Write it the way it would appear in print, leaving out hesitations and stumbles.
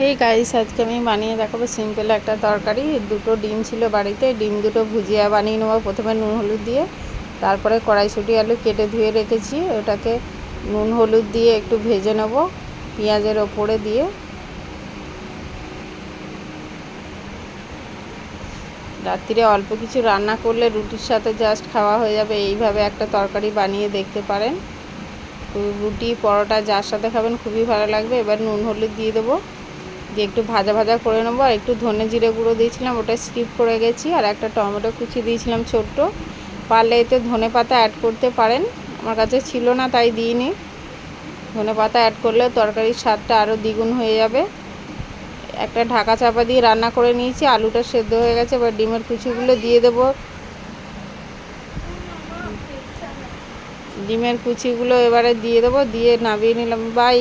এই গাইস আজকে আমি বানিয়ে দেখাবো সিম্পল একটা তরকারি। দুটো ডিম ছিল বাড়িতে, ডিম দুটো ভুজিয়া বানিয়ে নেবো প্রথমে নুন হলুদ দিয়ে। তারপরে কড়াইশুঁটি আলু কেটে ধুয়ে রেখেছি, ওটাকে নুন হলুদ দিয়ে একটু ভেজে নেব পেঁয়াজের ওপরে দিয়ে। রাত্রিরে অল্প কিছু রান্না করলে রুটির সাথে জাস্ট খাওয়া হয়ে যাবে। এইভাবে একটা তরকারি বানিয়ে দেখতে পারেন, রুটি পরোটা যার সাথে খাবেন খুবই ভালো লাগবে। এবার নুন হলুদ দিয়ে দেবো, দিয়ে একটু ভাজা ভাজা করে নেবো। আর একটু ধনে জিরে গুঁড়ো দিয়েছিলাম, ওটা স্কিপ করে গেছি। আর একটা টমেটো কুচি দিয়েছিলাম ছোট্ট, পারলে এতে ধনে পাতা অ্যাড করতে পারেন, আমার কাছে ছিল না তাই দিইনি। ধনে পাতা অ্যাড করলে তরকারির স্বাদটা আরও দ্বিগুণ হয়ে যাবে। একটা ঢাকা চাপা দিয়ে রান্না করে নিয়েছি, আলুটা সেদ্ধ হয়ে গেছে। এবার ডিমের কুচিগুলো দিয়ে দেবো, ডিমের কুচিগুলো এবারে দিয়ে দেবো, দিয়ে নামিয়ে নিলাম। বাই।